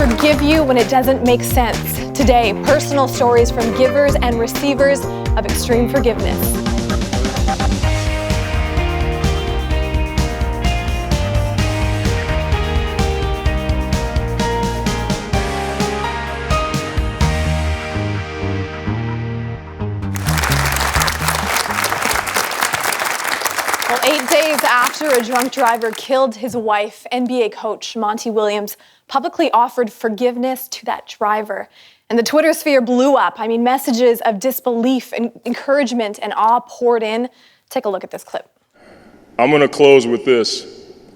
forgive you when it doesn't make sense. Today, personal stories from givers and receivers of extreme forgiveness. Well, 8 days after a drunk driver killed his wife, NBA coach Monty Williams publicly offered forgiveness to that driver. And the Twitter sphere blew up. I mean, messages of disbelief and encouragement and awe poured in. Take a look at this clip. I'm going to close with this,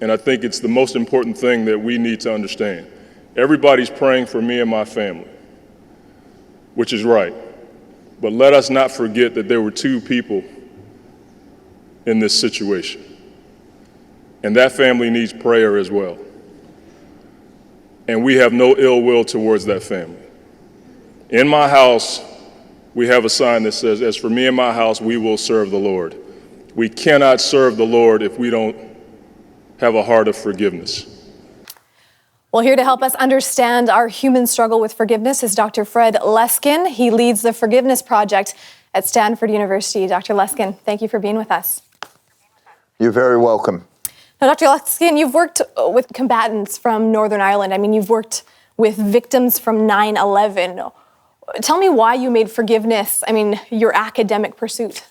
and I think it's the most important thing that we need to understand. Everybody's praying for me and my family, which is right. But let us not forget that there were two people in this situation. And that family needs prayer as well. And we have no ill will towards that family. In my house, we have a sign that says, "As for me and my house, we will serve the Lord." We cannot serve the Lord if we don't have a heart of forgiveness. Well, here to help us understand our human struggle with forgiveness is Dr. Fred Luskin. He leads the Forgiveness Project at Stanford University. Dr. Luskin, thank you for being with us. You're very welcome. Now, Dr. Luskin, you've worked with combatants from Northern Ireland. I mean, you've worked with victims from 9/11. Tell me why you made forgiveness, your academic pursuit.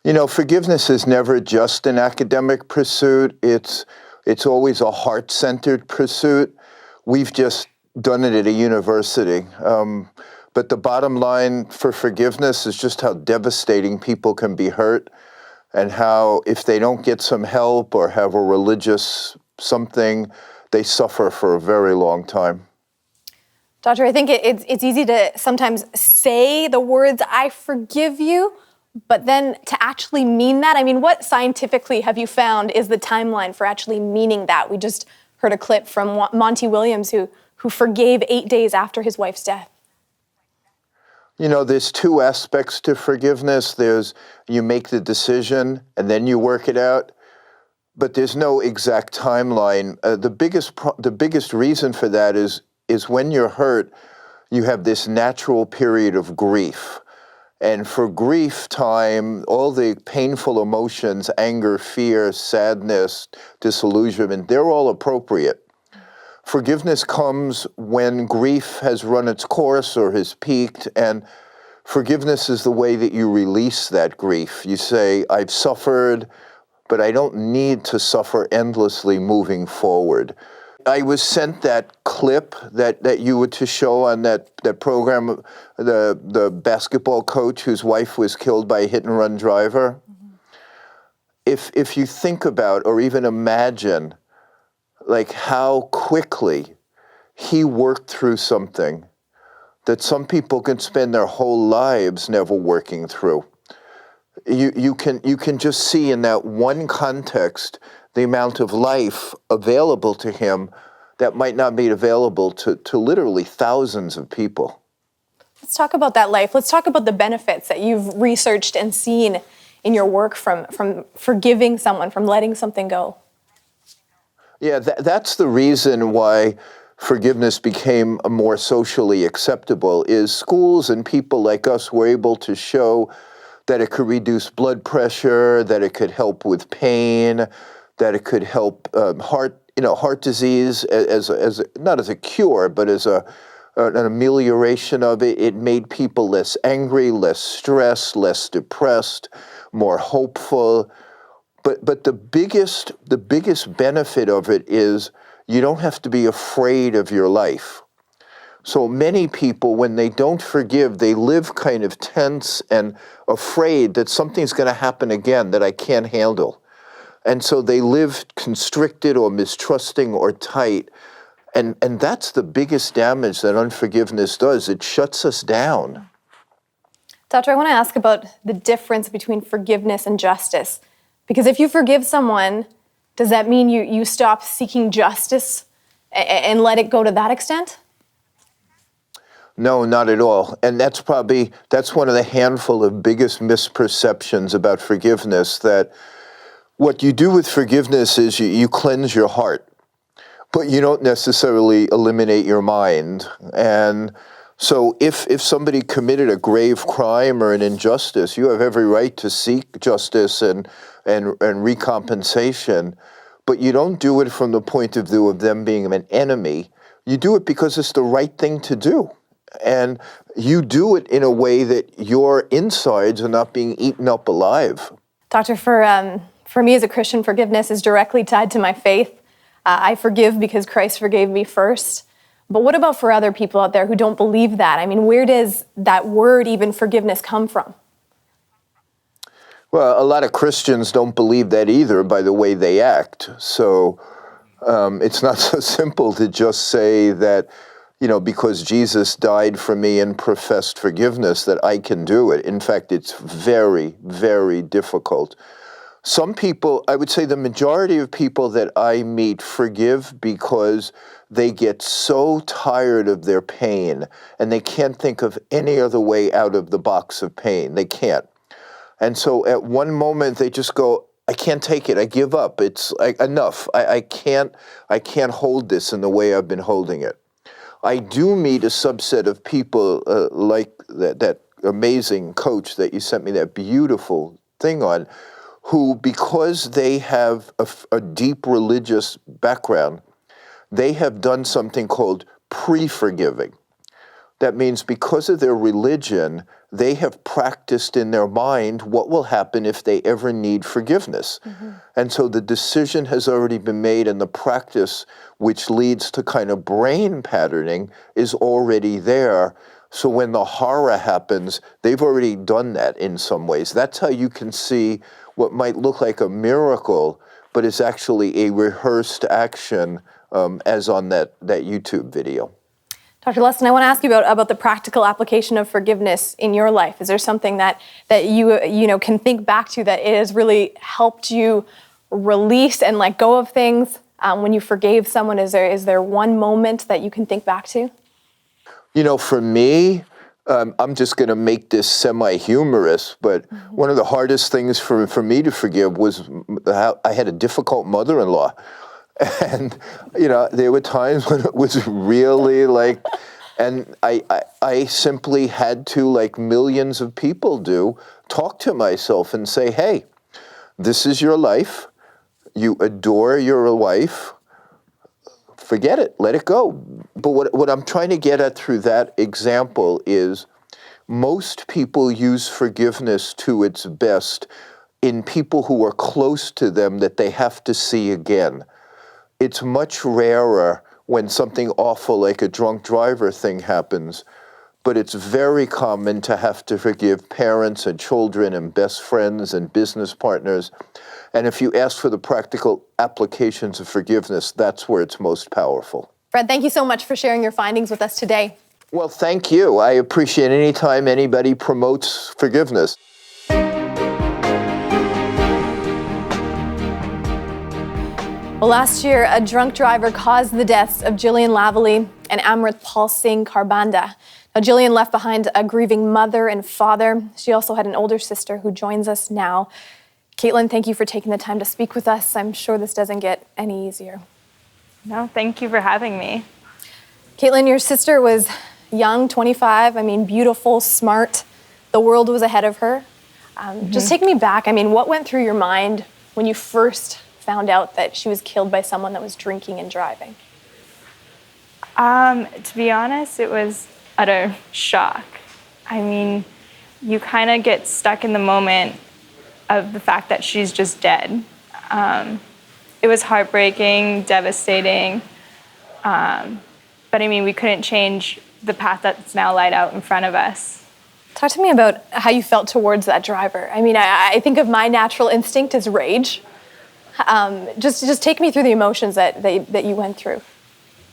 You know, forgiveness is never just an academic pursuit. It's always a heart-centered pursuit. We've just done it at a university. But the bottom line for forgiveness is just how devastating people can be hurt, and how if they don't get some help or have a religious something, they suffer for a very long time. Doctor, I think it's easy to sometimes say the words, "I forgive you," but then to actually mean that, what scientifically have you found is the timeline for actually meaning that? We just heard a clip from Monty Williams who forgave 8 days after his wife's death. You know, there's two aspects to forgiveness. There's you make the decision and then you work it out, but there's no exact timeline. The biggest reason for that is when you're hurt, you have this natural period of grief. And for grief time, all the painful emotions, anger, fear, sadness, disillusionment, they're all appropriate. Forgiveness comes when grief has run its course or has peaked, and forgiveness is the way that you release that grief. You say, "I've suffered, but I don't need to suffer endlessly moving forward." I was sent that clip that you were to show on that program, the basketball coach whose wife was killed by a hit-and-run driver. Mm-hmm. If you think about or even imagine like how quickly he worked through something that some people can spend their whole lives never working through. You can just see in that one context the amount of life available to him that might not be available to literally thousands of people. Let's talk about that life. Let's talk about the benefits that you've researched and seen in your work from forgiving someone, from letting something go. Yeah, that's the reason why forgiveness became more socially acceptable, is schools and people like us were able to show that it could reduce blood pressure, that it could help with pain, that it could help heart disease as not as a cure, but as an amelioration of it. It made people less angry, less stressed, less depressed, more hopeful. But the biggest benefit of it is you don't have to be afraid of your life. So many people, when they don't forgive, they live kind of tense and afraid that something's going to happen again that I can't handle. And so they live constricted or mistrusting or tight. And that's the biggest damage that unforgiveness does. It shuts us down. Doctor, I want to ask about the difference between forgiveness and justice. Because if you forgive someone, does that mean you stop seeking justice and let it go to that extent? No, not at all. And that's one of the handful of biggest misperceptions about forgiveness, that what you do with forgiveness is you cleanse your heart. but you don't necessarily eliminate your mind. And so if somebody committed a grave crime or an injustice, you have every right to seek justice and recompensation, but you don't do it from the point of view of them being an enemy. You do it because it's the right thing to do. And you do it in a way that your insides are not being eaten up alive. Doctor, for me as a Christian, forgiveness is directly tied to my faith. I forgive because Christ forgave me first. But what about for other people out there who don't believe that? I mean, where does that word, even forgiveness, come from? Well, a lot of Christians don't believe that either by the way they act. So it's not so simple to just say that, because Jesus died for me and professed forgiveness, that I can do it. In fact, it's very, very difficult. Some people, I would say the majority of people that I meet forgive because they get so tired of their pain and they can't think of any other way out of the box of pain. They can't. And so at one moment they just go, I can't take it. I give up. It's like enough. I can't hold this in the way I've been holding it. I do meet a subset of people like that amazing coach that you sent me that beautiful thing on, who, because they have a deep religious background, they have done something called pre-forgiving. That means because of their religion, they have practiced in their mind what will happen if they ever need forgiveness. Mm-hmm. And so the decision has already been made, and the practice, which leads to kind of brain patterning, is already there. So when the horror happens, they've already done that in some ways. That's how you can see what might look like a miracle, but is actually a rehearsed action, as on that YouTube video. Dr. Lustin, I want to ask you about the practical application of forgiveness in your life. Is there something that you can think back to that it has really helped you release and let go of things when you forgave someone? Is there one moment that you can think back to? For me, I'm just going to make this semi-humorous, but one of the hardest things for me to forgive was I had a difficult mother-in-law. And, there were times when it was really and I simply had to, like millions of people do, talk to myself and say, hey, this is your life. You adore your wife. Forget it. Let it go. But what I'm trying to get at through that example is most people use forgiveness to its best in people who are close to them that they have to see again. It's much rarer when something awful like a drunk driver thing happens, but it's very common to have to forgive parents and children and best friends and business partners. And if you ask for the practical applications of forgiveness, that's where it's most powerful. Fred, thank you so much for sharing your findings with us today. Well, thank you. I appreciate any time anybody promotes forgiveness. Well, last year, a drunk driver caused the deaths of Jillian Lavallee and Amrit Paul Singh Karbanda. Now, Jillian left behind a grieving mother and father. She also had an older sister who joins us now. Caitlin, thank you for taking the time to speak with us. I'm sure this doesn't get any easier. No, thank you for having me. Caitlin, your sister was young, 25, beautiful, smart. The world was ahead of her. Just take me back. What went through your mind when you first found out that she was killed by someone that was drinking and driving? To be honest, it was utter shock. You kind of get stuck in the moment of the fact that she's just dead. It was heartbreaking, devastating, but we couldn't change the path that's now laid out in front of us. Talk to me about how you felt towards that driver. I think of my natural instinct as rage. Just take me through the emotions that you went through.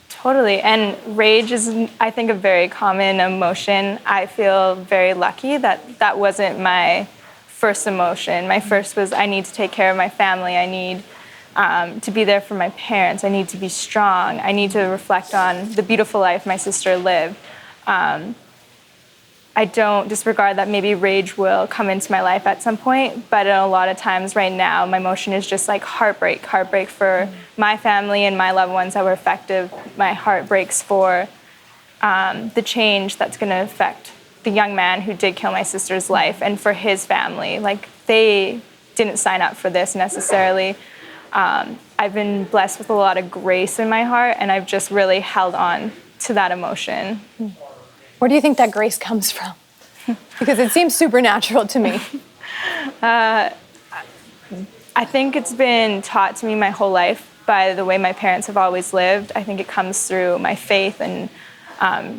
Totally, and rage is, I think, a very common emotion. I feel very lucky that wasn't my first emotion. My first was, I need to take care of my family. I need to be there for my parents. I need to be strong. I need to reflect on the beautiful life my sister lived. I don't disregard that maybe rage will come into my life at some point, but a lot of times right now, my emotion is just like heartbreak for my family and my loved ones that were affected. My heart breaks for the change that's going to affect the young man who did kill my sister's life and for his family. Like, they didn't sign up for this necessarily. I've been blessed with a lot of grace in my heart, and I've just really held on to that emotion. Where do you think that grace comes from? Because it seems supernatural to me. I think it's been taught to me my whole life by the way my parents have always lived. I think it comes through my faith and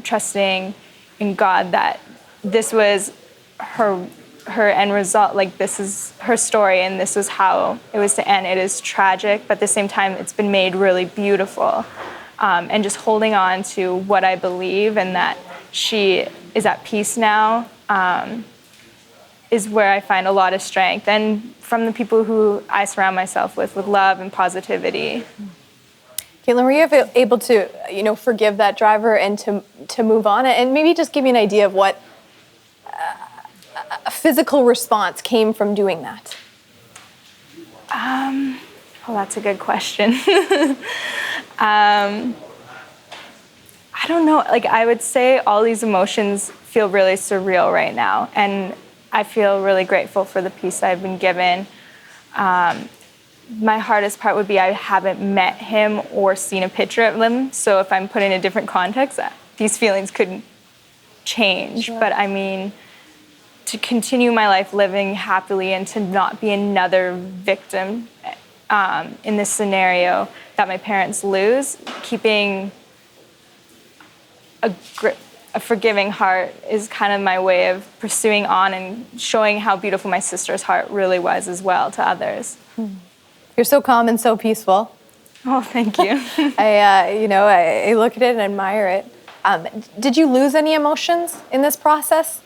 trusting in God that this was her end result. Like, this is her story, and this was how it was to end. It is tragic, but at the same time, it's been made really beautiful. And just holding on to what I believe and that she is at peace now is where I find a lot of strength. And from the people who I surround myself with love and positivity. Caitlin, were you able to, forgive that driver and to move on? And maybe just give me an idea of what a physical response came from doing that. Well, that's a good question. I don't know, like, I would say all these emotions feel really surreal right now, and I feel really grateful for the peace I've been given. My hardest part would be I haven't met him or seen a picture of him, so if I'm put in a different context, these feelings could change. Sure. But I mean, to continue my life living happily and to not be another victim in this scenario that my parents lose, keeping a forgiving heart is kind of my way of pursuing on and showing how beautiful my sister's heart really was as well to others. You're so calm and so peaceful. Oh, thank you. I look at it and admire it. Did you lose any emotions in this process?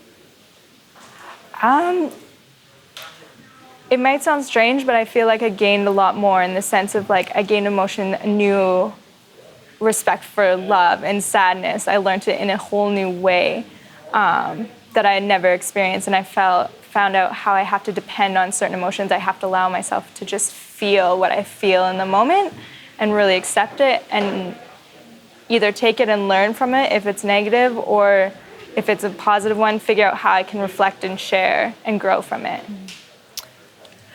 It might sound strange, but I feel like I gained a lot more in the sense of, like, I gained emotion, a new respect for love and sadness. I learned it in a whole new way that I had never experienced, and I found out how I have to depend on certain emotions. I have to allow myself to just feel what I feel in the moment and really accept it, and either take it and learn from it if it's negative, or if it's a positive one, figure out how I can reflect and share and grow from it.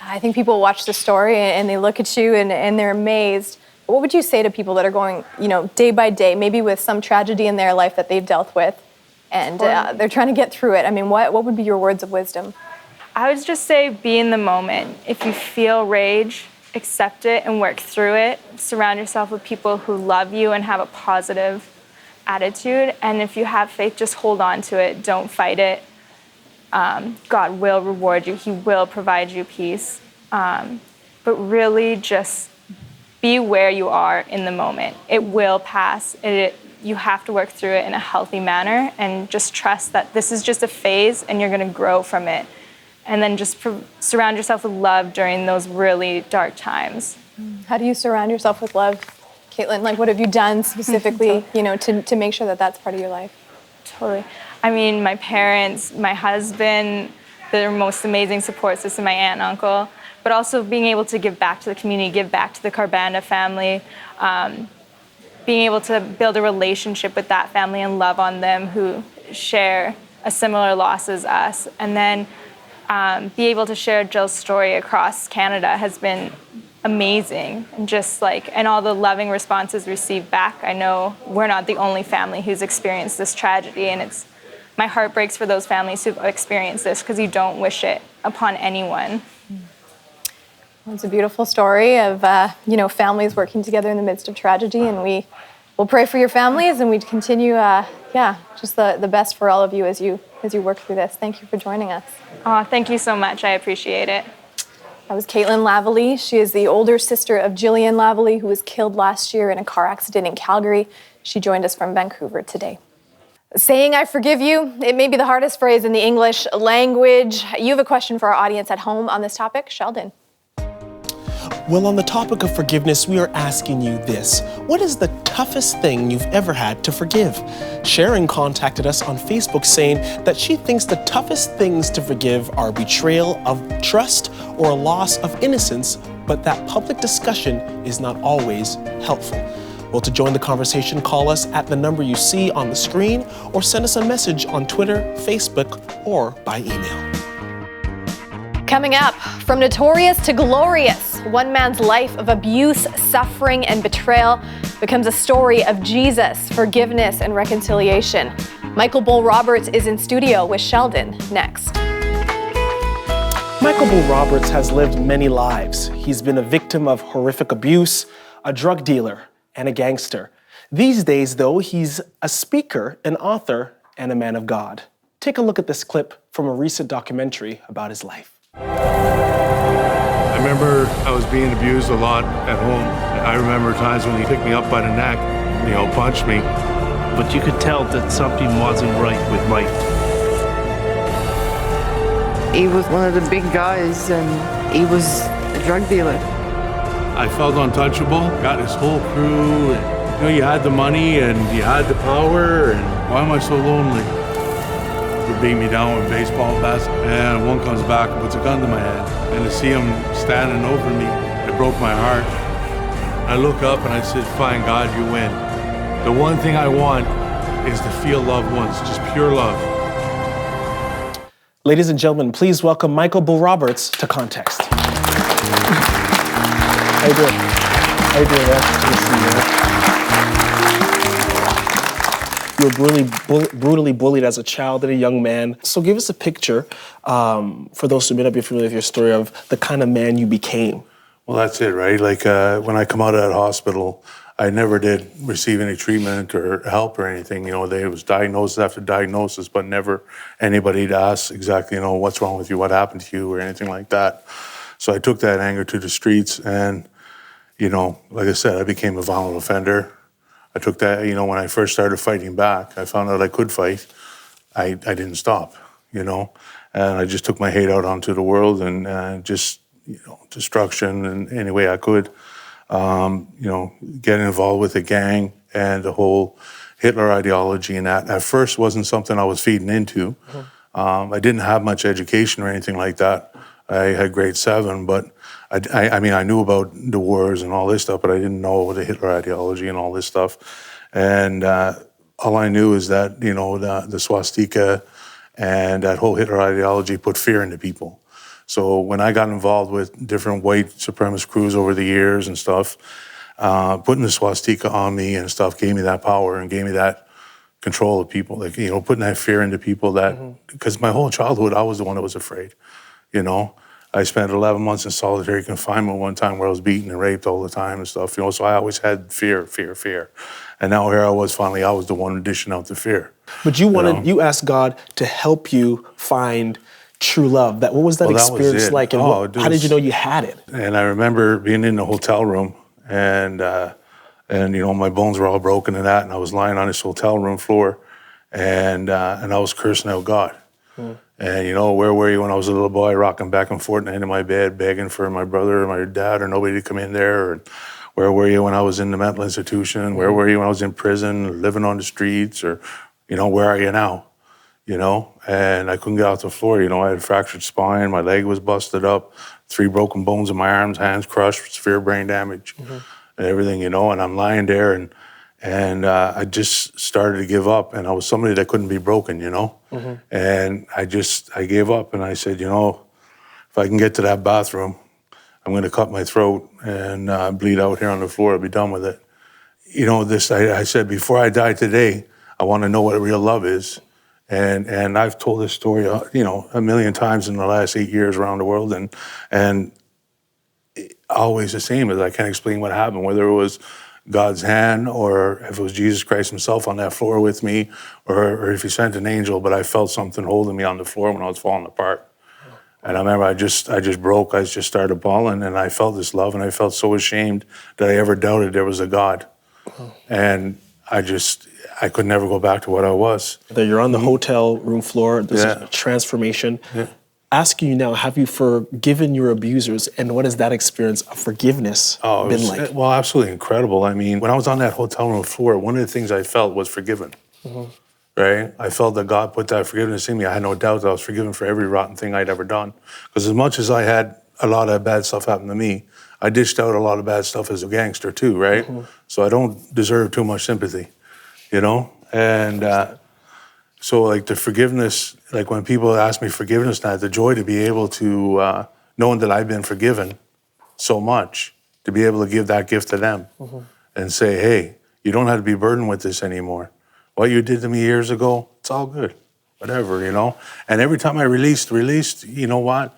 I think people watch the story and they look at you and they're amazed. What would you say to people that are going, day by day, maybe with some tragedy in their life that they've dealt with, and they're trying to get through it? I mean, what would be your words of wisdom? I would just say be in the moment. If you feel rage, accept it and work through it. Surround yourself with people who love you and have a positive attitude. And if you have faith, just hold on to it. Don't fight it. God will reward you. He will provide you peace. But really just be where you are in the moment. It will pass. You have to work through it in a healthy manner, and just trust that this is just a phase and you're going to grow from it. And then just surround yourself with love during those really dark times. How do you surround yourself with love, Caitlin? Like, what have you done specifically, to make sure that that's part of your life? Totally. I mean, my parents, my husband, the most amazing support system, my aunt and uncle, but also being able to give back to the community, give back to the Carbanda family, being able to build a relationship with that family and love on them who share a similar loss as us. And then be able to share Jill's story across Canada has been amazing. And all the loving responses received back. I know we're not the only family who's experienced this tragedy, and my heart breaks for those families who've experienced this, because you don't wish it upon anyone. It's a beautiful story of families working together in the midst of tragedy, and we will pray for your families, and we continue just the best for all of you as you work through this. Thank you for joining us. Oh, thank you so much. I appreciate it. That was Caitlin Lavallee. She is the older sister of Gillian Lavallee, who was killed last year in a car accident in Calgary. She joined us from Vancouver today. Saying I forgive you, it may be the hardest phrase in the English language. You have a question for our audience at home on this topic, Sheldon. Well, on the topic of forgiveness, we are asking you this. What is the toughest thing you've ever had to forgive? Sharon contacted us on Facebook saying that she thinks the toughest things to forgive are betrayal of trust or a loss of innocence, but that public discussion is not always helpful. Well, to join the conversation, call us at the number you see on the screen or send us a message on Twitter, Facebook, or by email. Coming up, from notorious to glorious, one man's life of abuse, suffering, and betrayal becomes a story of Jesus, forgiveness, and reconciliation. Michael Bull Roberts is in studio with Sheldon next. Michael Bull Roberts has lived many lives. He's been a victim of horrific abuse, a drug dealer, and a gangster. These days, though, he's a speaker, an author, and a man of God. Take a look at this clip from a recent documentary about his life. I remember I was being abused a lot at home. I remember times when he picked me up by the neck, punched me. But you could tell that something wasn't right with Mike. He was one of the big guys, and he was a drug dealer. I felt untouchable, got his whole crew, and, you had the money and you had the power, and why am I so lonely? They beat me down with baseball bats, and one comes back and puts a gun to my head. And to see him standing over me, it broke my heart. I look up and I said, fine, God, you win. The one thing I want is to feel love once, just pure love. Ladies and gentlemen, please welcome Michael Bull Roberts to Context. How you doing? How you doing, man? Good to see you, man. You were brutally bullied as a child and a young man. So give us a picture, for those who may not be familiar with your story, of the kind of man you became. Well, that's it, right? Like when I come out of that hospital, I never did receive any treatment or help or anything. There was diagnosis after diagnosis, but never anybody to ask exactly, what's wrong with you, what happened to you, or anything like that. So I took that anger to the streets, and, like I said, I became a violent offender. I took that, when I first started fighting back, I found out I could fight. I didn't stop, and I just took my hate out onto the world and just, destruction in any way I could. Getting involved with the gang and the whole Hitler ideology, and that at first wasn't something I was feeding into. I didn't have much education or anything like that. I had grade 7, but I mean, I knew about the wars and all this stuff, but I didn't know the Hitler ideology and all this stuff. And all I knew is that, the swastika and that whole Hitler ideology put fear into people. So when I got involved with different white supremacist crews over the years and stuff, putting the swastika on me and stuff gave me that power and gave me that control of people, like, putting that fear into people that, because my whole childhood, I was the one that was afraid, I spent 11 months in solitary confinement one time where I was beaten and raped all the time and stuff, so I always had fear. And now here I was, finally, I was the one dishing out the fear. But you asked God to help you find true love. What was that experience like, and how did you know you had it? And I remember being in the hotel room, and my bones were all broken and that, and I was lying on this hotel room floor, and I was cursing out God. And where were you when I was a little boy, rocking back and forth in my bed, begging for my brother or my dad or nobody to come in there? Or where were you when I was in the mental institution? Where were you when I was in prison, living on the streets? Or, where are you now? And I couldn't get off the floor. I had a fractured spine, my leg was busted up, 3 broken bones in my arms, hands crushed, severe brain damage, and everything, and I'm lying there, and I just started to give up, and I was somebody that couldn't be broken, and I gave up, and I said, if I can get to that bathroom, I'm going to cut my throat and bleed out here on the floor. I'll be done with it. I said, before I die today, I want to know what real love is. And I've told this story, a million times in the last 8 years around the world, and always the same, as I can't explain what happened, whether it was God's hand or if it was Jesus Christ himself on that floor with me, or if he sent an angel, but I felt something holding me on the floor when I was falling apart. And I remember I just broke, I just started bawling, and I felt this love, and I felt so ashamed that I ever doubted there was a God. And I could never go back to what I was. You're on the hotel room floor, there's a transformation. asking you now, have you forgiven your abusers, and what has that experience of forgiveness been like? Well, absolutely incredible. I mean, when I was on that hotel room floor, one of the things I felt was forgiven. Right? I felt that God put that forgiveness in me. I had no doubt that I was forgiven for every rotten thing I'd ever done. Because as much as I had a lot of bad stuff happen to me, I dished out a lot of bad stuff as a gangster too, right? So I don't deserve too much sympathy, you know? And so like the forgiveness, like when people ask me forgiveness now, the joy to be able to, knowing that I've been forgiven so much, to be able to give that gift to them and say, hey, you don't have to be burdened with this anymore. What you did to me years ago, it's all good, whatever, you know? And every time I released, you know what?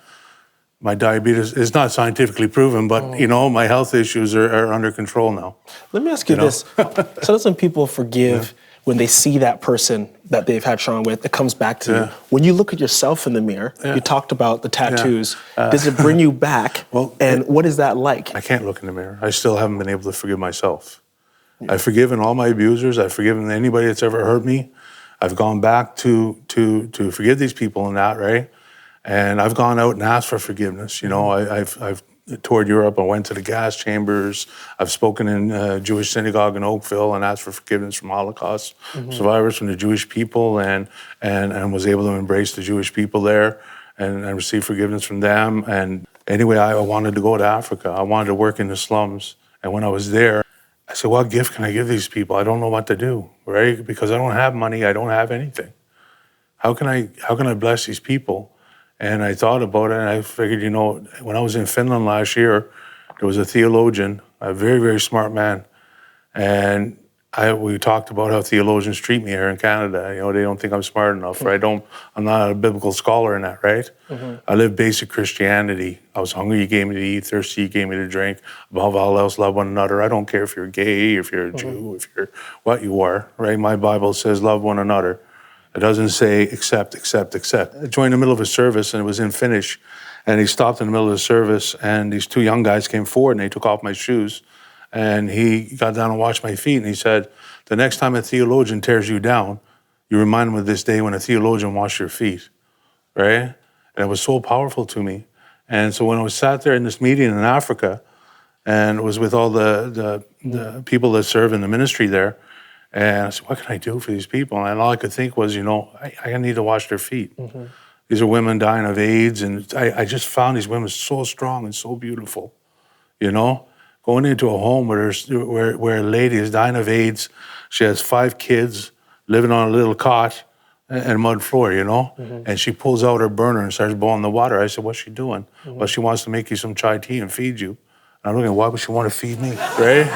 My diabetes is not scientifically proven, but, you know, my health issues are under control now. Let me ask you this. Some people forgive when they see that person that they've had trauma with, it comes back to you. When you look at yourself in the mirror, you talked about the tattoos. Does it bring you back? And what is that like? I can't look in the mirror. I still haven't been able to forgive myself. I've forgiven all my abusers. I've forgiven anybody that's ever hurt me. I've gone back to forgive these people and that, right? And I've gone out and asked for forgiveness. You know, I've toured Europe. I went to the gas chambers. I've spoken in a Jewish synagogue in Oakville and asked for forgiveness from Holocaust survivors, from the Jewish people, and was able to embrace the Jewish people there and receive forgiveness from them. And anyway, I wanted to go to Africa. I wanted to work in the slums. And when I was there, I said, what gift can I give these people? I don't know what to do, right? Because I don't have money, I don't have anything. How can I bless these people? And I thought about it, and I figured, you know, when I was in Finland last year, there was a theologian, a very, very smart man, and we talked about how theologians treat me here in Canada. You know, they don't think I'm smart enough, right? I'm not a biblical scholar in that, right? I live basic Christianity. I was hungry, you gave me to eat, thirsty, you gave me to drink. Above all else, love one another. I don't care if you're gay, if you're a Jew, if you're what you are, right? My Bible says love one another. It doesn't say accept. I joined in the middle of a service, and it was in Finnish, and he stopped in the middle of the service, and these two young guys came forward, and they took off my shoes, and he got down and washed my feet, and he said, the next time a theologian tears you down, you remind him of this day when a theologian washed your feet, right? And it was so powerful to me. And so when I was sat there in this meeting in Africa, and it was with all the people that serve in the ministry there, and I said, what can I do for these people? And all I could think was, you know, I need to wash their feet. These are women dying of AIDS, and I just found these women so strong and so beautiful, you know? Going into a home where a lady is dying of AIDS, she has 5 kids, living on a little cot and a mud floor, you know? And she pulls out her burner and starts boiling the water. I said, what's she doing? Well, she wants to make you some chai tea and feed you. And I'm looking, why would she want to feed me, right?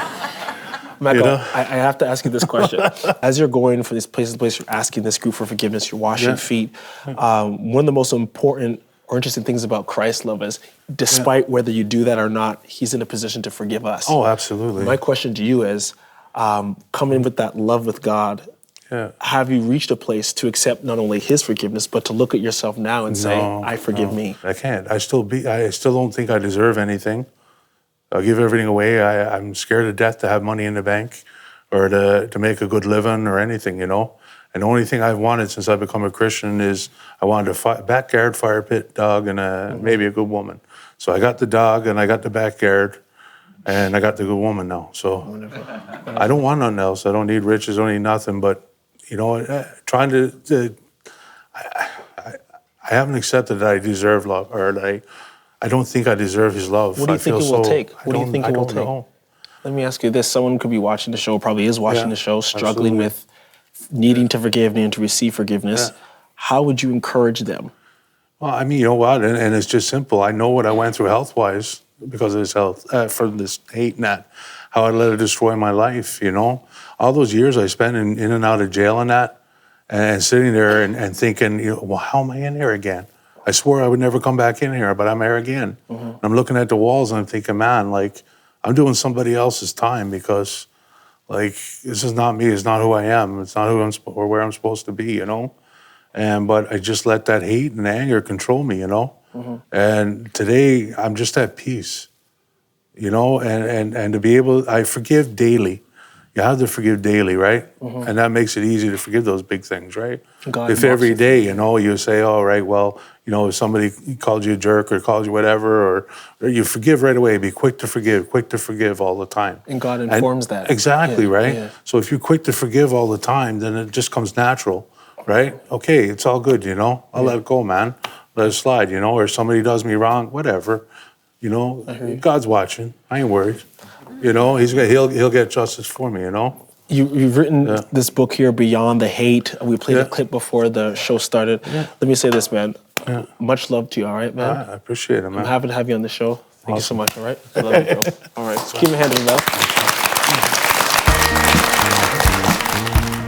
Michael, you know? I have to ask you this question. As you're going from this place to place, you're asking this group for forgiveness, you're washing feet. One of the most important or interesting things about Christ's love is, despite whether you do that or not, he's in a position to forgive us. Oh, absolutely. My question to you is, coming with that love with God, have you reached a place to accept not only his forgiveness, but to look at yourself now and say, I forgive me? I can't. I still don't think I deserve anything. I'll give everything away. I'm scared to death to have money in the bank or to make a good living or anything, you know? And the only thing I've wanted since I've become a Christian is I wanted a backyard fire pit dog and maybe a good woman. So I got the dog and I got the backyard and I got the good woman now. So I don't want nothing else. I don't need riches, I don't need nothing. But, you know, I haven't accepted that I deserve love, or that I don't think I deserve his love. What do you think it will take? What do you think it will take? Let me ask you this. Someone could be watching the show, probably is watching the show, struggling with needing to forgive, needing to receive forgiveness. How would you encourage them? Well, I mean, you know what? And it's just simple. I know what I went through health-wise because of this from this hate and that, how I let it destroy my life, you know? All those years I spent in and out of jail and that, and sitting there and thinking, you know, well, how am I in here again? I swore I would never come back in here, but I'm here again. I'm looking at the walls and I'm thinking, man, like, I'm doing somebody else's time because, like, this is not me. It's not who I am. It's not or where I'm supposed to be, you know? But I just let that hate and anger control me, you know? And today, I'm just at peace, you know? And to be able, I forgive daily. you have to forgive daily, right? And that makes it easy to forgive those big things, right? God If every day, you say, all right, well, if somebody called you a jerk or called you whatever, or you forgive right away, be quick to forgive all the time. And God informs that. Exactly, Yeah, right? yeah. So if you're quick to forgive all the time, then it just comes natural, right? Okay, it's all good, I'll let it go, man. Let it slide, or somebody does me wrong, whatever. God's watching. I ain't worried. He'll get justice for me, You've written this book here, Beyond the Hate. We played a clip before the show started. Let me say this, man. Much love to you, all right, man? I appreciate it, man. I'm happy to have you on the show. Thank you so much, all right? I love you, bro. All right, so keep my hand in the mouth.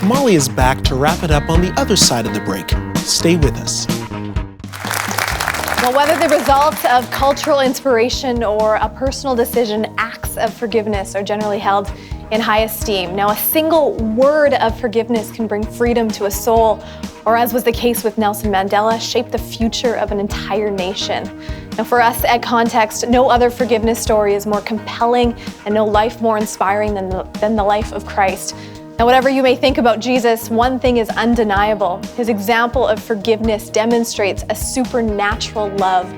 Molly is back to wrap it up on the other side of the break. Stay with us. Well, whether the result of cultural inspiration or a personal decision, acts of forgiveness are generally held in high esteem. Now, a single word of forgiveness can bring freedom to a soul, or as was the case with Nelson Mandela, shape the future of an entire nation. Now, for us at Context, no other forgiveness story is more compelling and no life more inspiring than the life of Christ. Now, whatever you may think about Jesus, one thing is undeniable. His example of forgiveness demonstrates a supernatural love,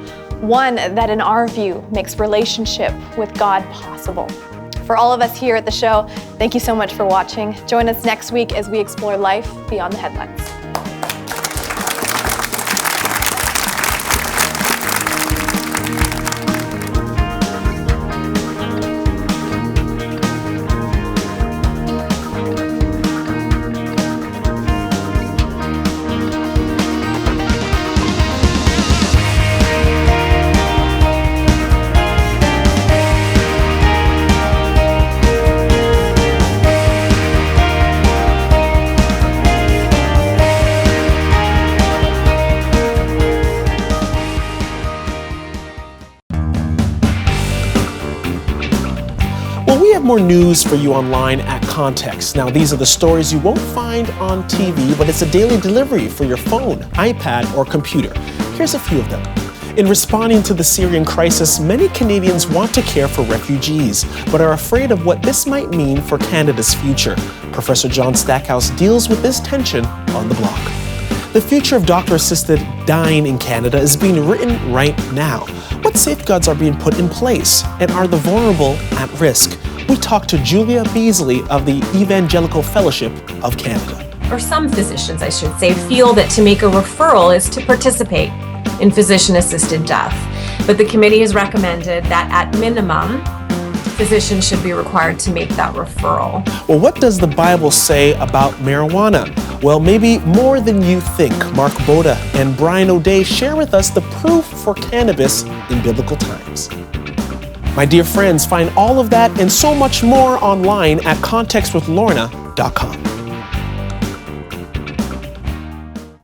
one that in our view makes relationship with God possible. For all of us here at the show, thank you so much for watching. Join us next week as we explore life beyond the headlines. Well, we have more news for you online at Context. Now, these are the stories you won't find on TV, but it's a daily delivery for your phone, iPad, or computer. Here's a few of them. In responding to the Syrian crisis, many Canadians want to care for refugees, but are afraid of what this might mean for Canada's future. Professor John Stackhouse deals with this tension on the block. The future of doctor-assisted dying in Canada is being written right now. What safeguards are being put in place, and are the vulnerable at risk? We talked to Julia Beasley of the Evangelical Fellowship of Canada. Or some physicians, I should say, feel that to make a referral is to participate in physician-assisted death. But the committee has recommended that at minimum, physicians should be required to make that referral. Well, what does the Bible say about marijuana? Well, maybe more than you think. Mark Boda and Brian O'Day share with us the proof for cannabis in biblical times. My dear friends, find all of that and so much more online at contextwithlorna.com.